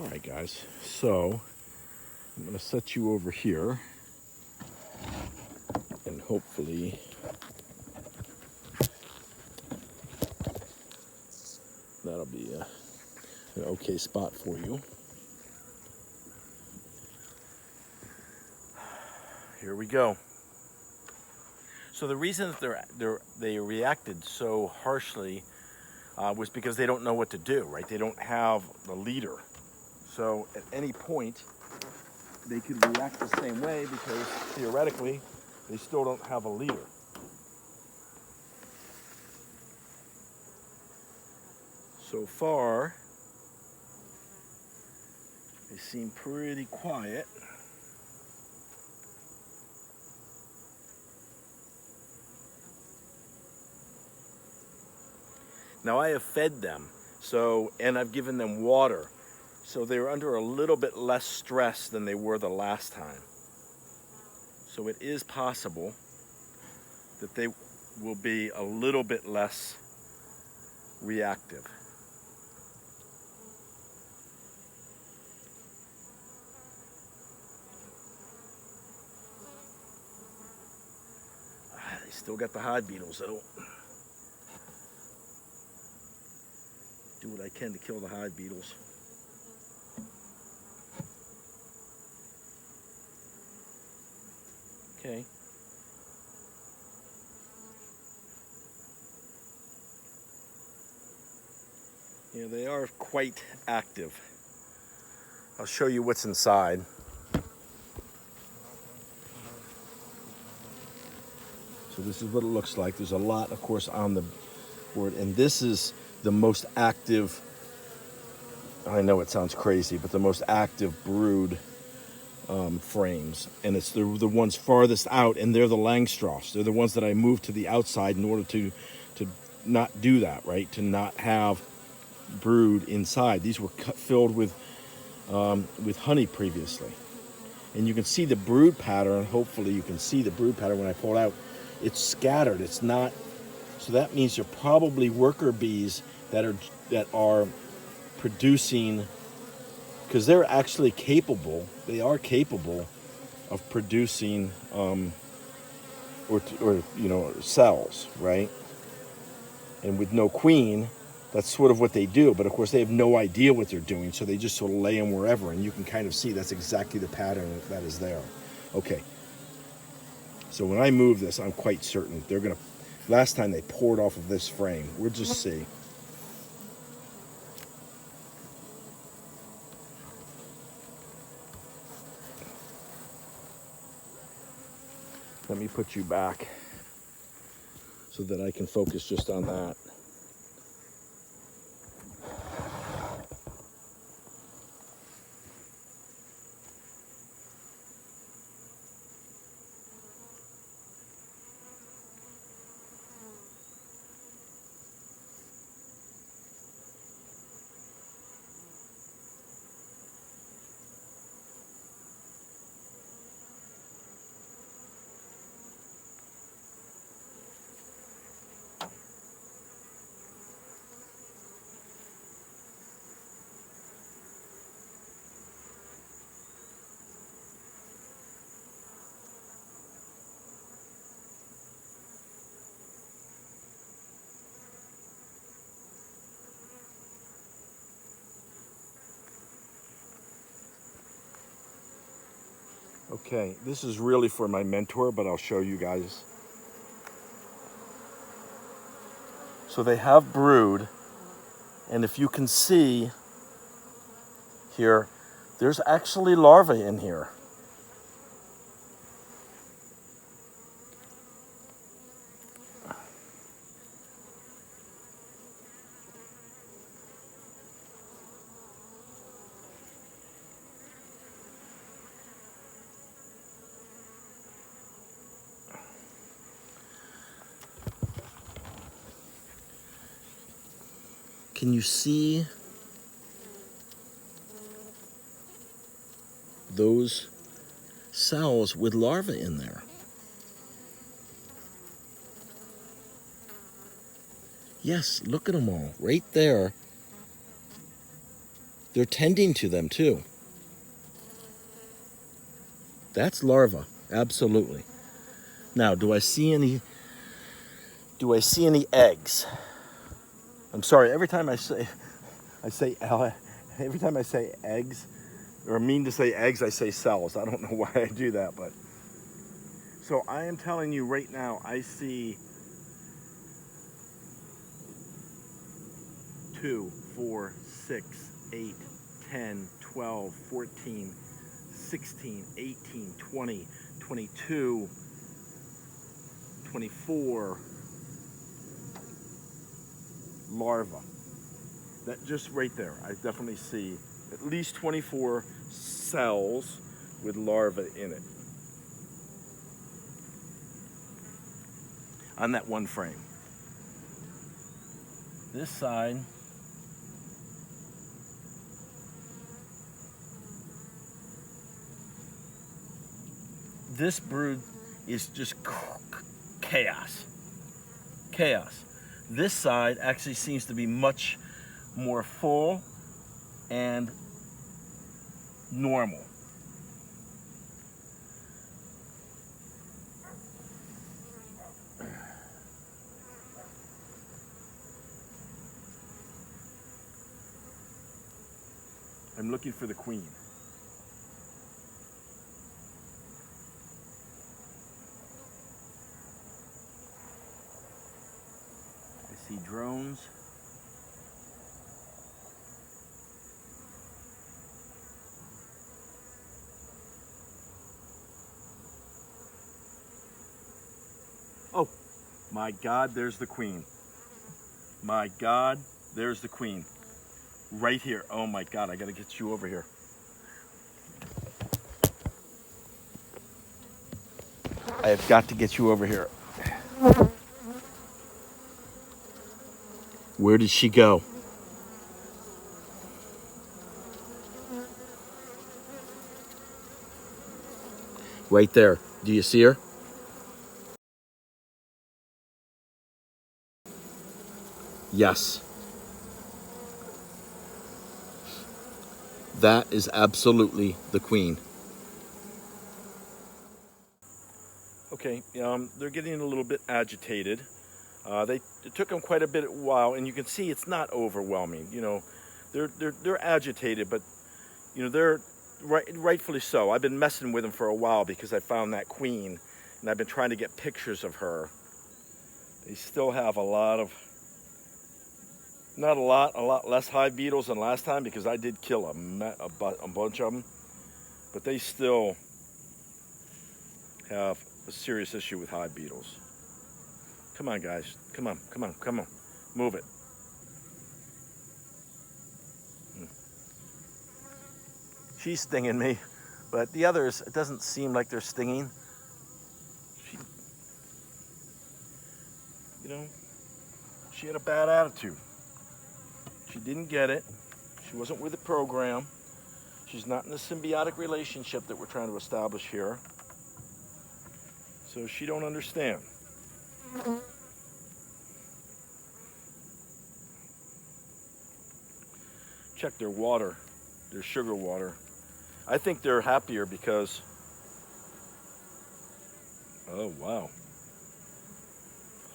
All right, guys, so I'm gonna set you over here and hopefully that'll be an okay spot for you. Here we go. So the reason that they reacted so harshly was because they don't know what to do, right? They don't have the leader. So at any point, they could react the same way because theoretically, they still don't have a leader. So far, they seem pretty quiet. Now I have fed them, and I've given them water, so they're under a little bit less stress than they were the last time. So it is possible that they will be a little bit less reactive. They still got the hive beetles though. Do what I can to kill the hive beetles. Okay. Yeah, they are quite active. I'll show you what's inside. So this is what it looks like. There's a lot, of course, on the board, and this is the most active, I know it sounds crazy, but the most active brood frames. And it's the ones farthest out, and they're the Langstroths. They're the ones that I moved to the outside in order to not do that, right? To not have brood inside. These were filled with honey previously. And you can see the brood pattern. Hopefully you can see the brood pattern when I pull it out. It's scattered. It's not. So that means they're probably worker bees that are producing, because they're actually capable. They are capable of producing cells, right? And with no queen, that's sort of what they do. But of course, they have no idea what they're doing, so they just sort of lay them wherever, and you can kind of see that's exactly the pattern that is there. Okay. So when I move this, I'm quite certain they're gonna. Last time they poured off of this frame. We'll just see. Let me put you back so that I can focus just on that. Okay, this is really for my mentor, but I'll show you guys. So they have brood, and if you can see here, there's actually larvae in here. Can you see those cells with larvae in there? Yes, look at them all right there. They're tending to them too. That's larva, absolutely. Now, do I see any eggs? I'm sorry, every time I say every time I say eggs, or mean to say eggs, I say cells. I don't know why I do that, but so I am telling you right now, I see 2, 4, 6, 8, 10, 12, 14, 16, 18, 20, 22, 24 larvae. That just right there, I definitely see at least 24 cells with larvae in it on that one frame. This side, this brood is just chaos. Chaos. This side actually seems to be much more full and normal. I'm looking for the queen. I see drones. Oh, my God, there's the queen. My God, there's the queen. Right here. Oh my God, I gotta get you over here. I have got to get you over here. Where did she go? Right there. Do you see her? Yes. That is absolutely the queen. Okay, they're getting a little bit agitated. It took them quite a bit while, and you can see it's not overwhelming. You know, they're agitated, but you know they're rightfully so. I've been messing with them for a while because I found that queen, and I've been trying to get pictures of her. They still have a lot less hive beetles than last time because I did kill a bunch of them, but they still have a serious issue with hive beetles. Come on, guys. Come on. Move it. She's stinging me, but the others, it doesn't seem like they're stinging. She had a bad attitude. She didn't get it. She wasn't with the program. She's not in the symbiotic relationship that we're trying to establish here. So she don't understand. Check their water, their sugar water. I think they're happier because, oh wow.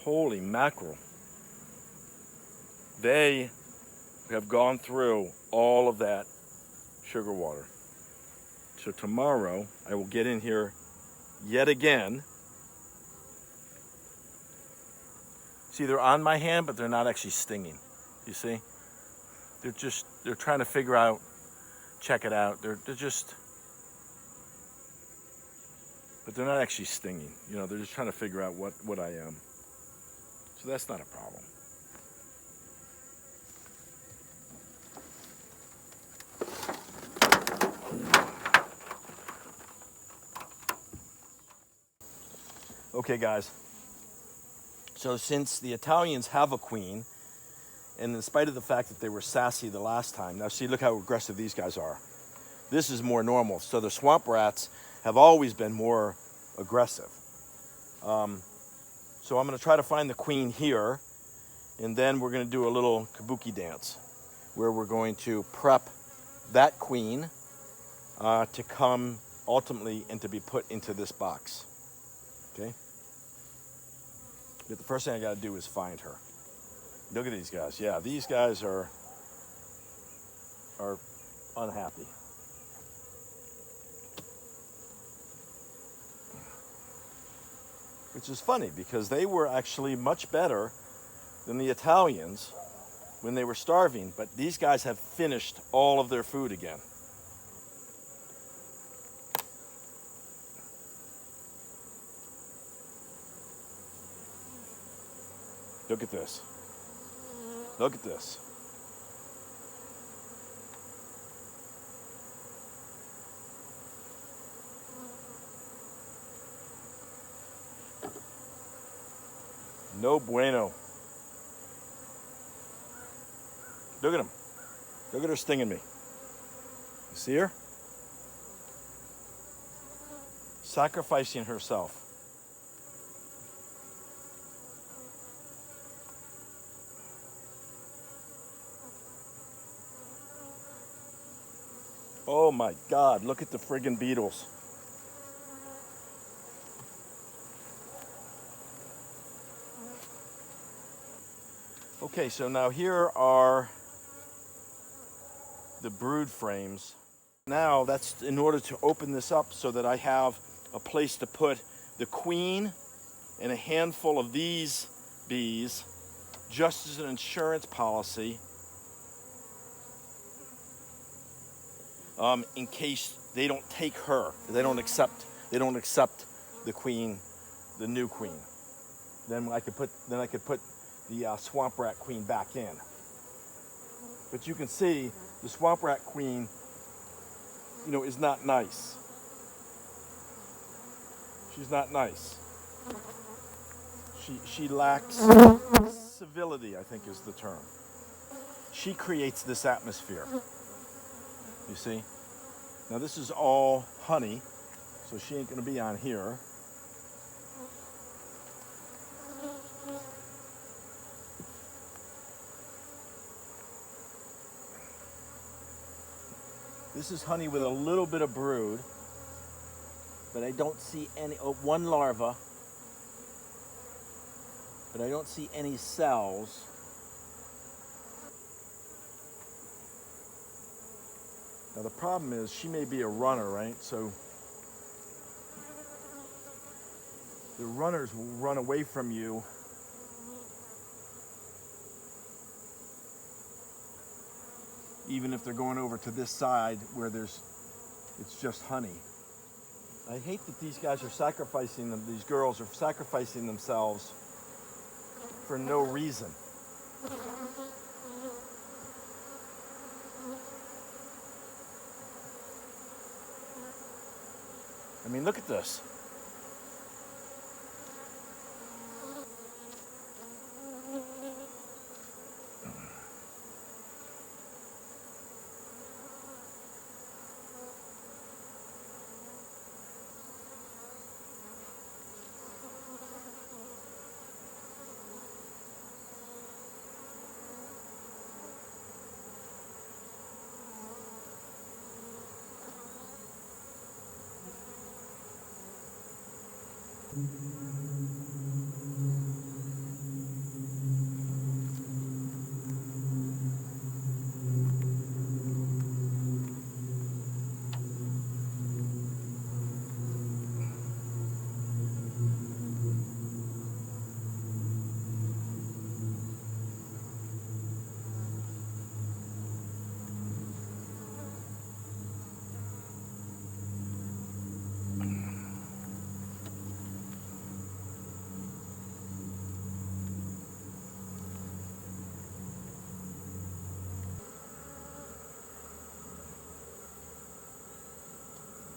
Holy mackerel. They have gone through all of that sugar water. So tomorrow I will get in here yet again. See, they're on my hand, but they're not actually stinging. You see? They're trying to figure out, check it out. They're just, but they're not actually stinging. You know, they're just trying to figure out what I am. So that's not a problem. Okay, guys. So since the Italians have a queen, and in spite of the fact that they were sassy the last time, now see, look how aggressive these guys are. This is more normal. So the swamp rats have always been more aggressive. So I'm going to try to find the queen here, and then we're going to do a little kabuki dance where we're going to prep that queen to come ultimately and to be put into this box. Okay? But the first thing I got to do is find her. Look at these guys. Yeah, these guys are unhappy. Which is funny because they were actually much better than the Italians when they were starving, but these guys have finished all of their food again. Look at this. Look at this. No bueno. Look at him. Look at her stinging me. You see her? Sacrificing herself. Oh my God, look at the friggin' beetles. Okay, so now here are the brood frames. Now that's in order to open this up so that I have a place to put the queen and a handful of these bees, just as an insurance policy, in case they don't take her, they don't accept the queen, the new queen. Then I could put the swamp rat queen back in. But you can see the swamp rat queen, you know, is not nice. She's not nice. She lacks civility, I think is the term. She creates this atmosphere. You see? Now this is all honey, so she ain't gonna be on here. This is honey with a little bit of brood, but I don't see any, one larva, but I don't see any cells. Now the problem is she may be a runner, right? So the runners will run away from you even if they're going over to this side where it's just honey. I hate that these guys are sacrificing them, these girls are sacrificing themselves for no reason. I mean, look at this.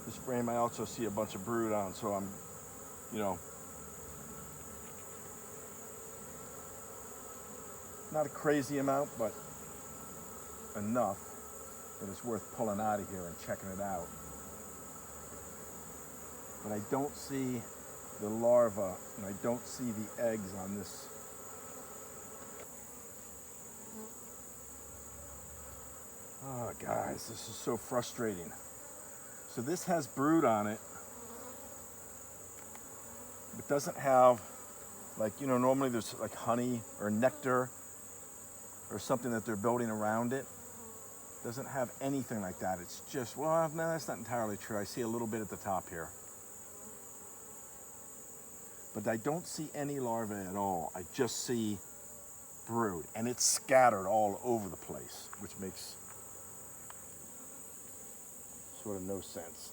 This frame I also see a bunch of brood on, so I'm, you know, not a crazy amount, but enough that it's worth pulling out of here and checking it out. But I don't see the larva, and I don't see the eggs on this. Oh, guys, this is so frustrating. So this has brood on it. It doesn't have, like, you know, normally there's like honey or nectar or something that they're building around it. Doesn't have anything like that. It's just, well, no, that's not entirely true. I see a little bit at the top here. But I don't see any larvae at all. I just see brood, and it's scattered all over the place, which makes sort of no sense.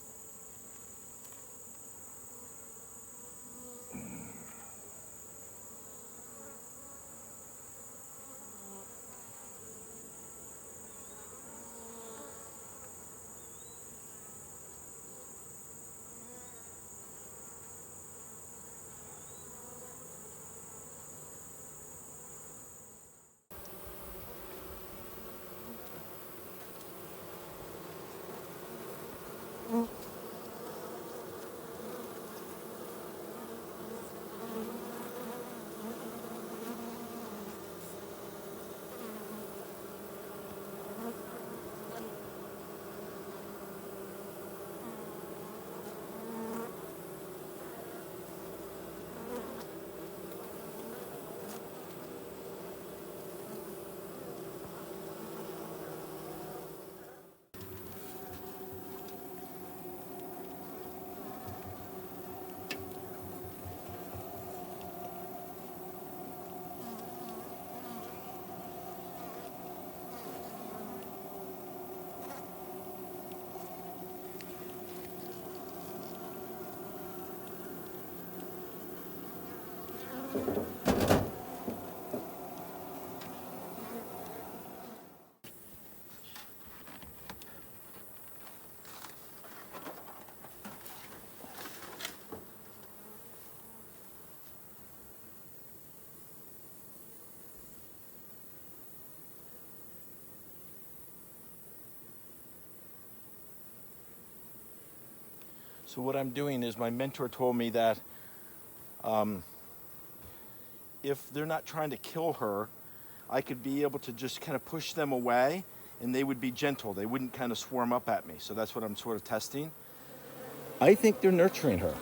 So what I'm doing is, my mentor told me that if they're not trying to kill her, I could be able to just kind of push them away and they would be gentle. They wouldn't kind of swarm up at me. So that's what I'm sort of testing. I think they're nurturing her.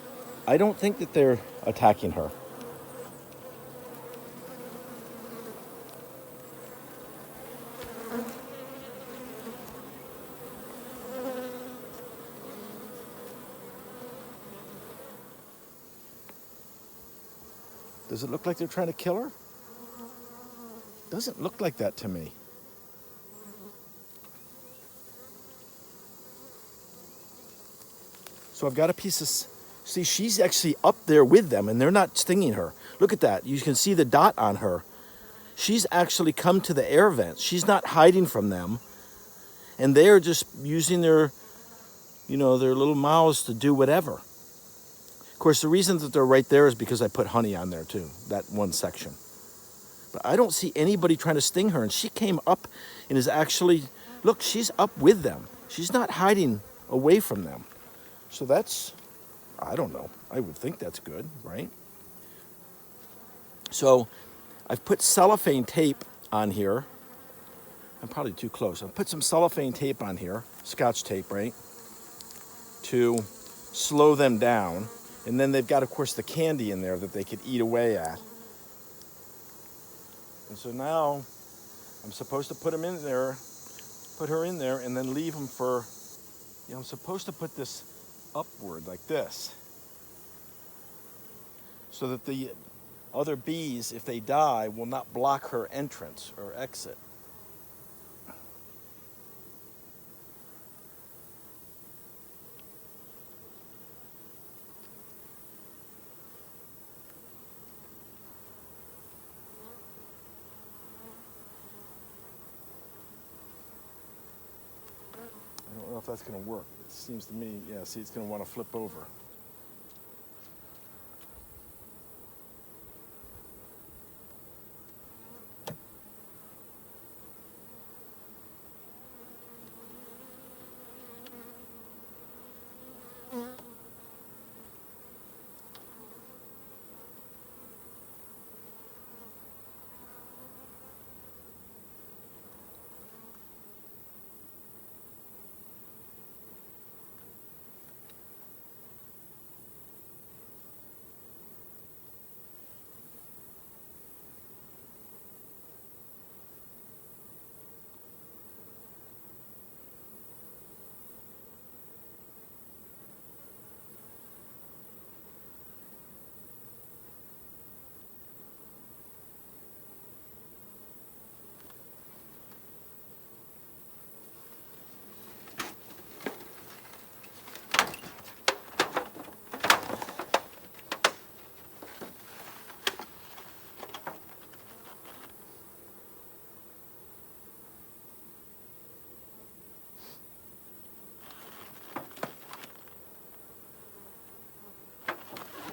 I don't think that they're attacking her. Does it look like they're trying to kill her? Doesn't look like that to me. So I've got a piece of, see, she's actually up there with them and they're not stinging her. Look at that. You can see the dot on her. She's actually come to the air vents. She's not hiding from them. And they're just using their, you know, their little mouths to do whatever. Of course, the reason that they're right there is because I put honey on there too, that one section. But I don't see anybody trying to sting her. And she came up and is actually, look, she's up with them. She's not hiding away from them. So that's, I don't know. I would think that's good, right? So I've put cellophane tape on here. I'm probably too close. I've put some cellophane tape on here, Scotch tape, right? To slow them down. And then they've got, of course, the candy in there that they could eat away at. And so now I'm supposed to put them in there, put her in there, and then leave them for, you know, I'm supposed to put this upward like this, so that the other bees, if they die, will not block her entrance or exit. I don't know if that's going to work. It seems to me, yeah, see, it's going to want to flip over.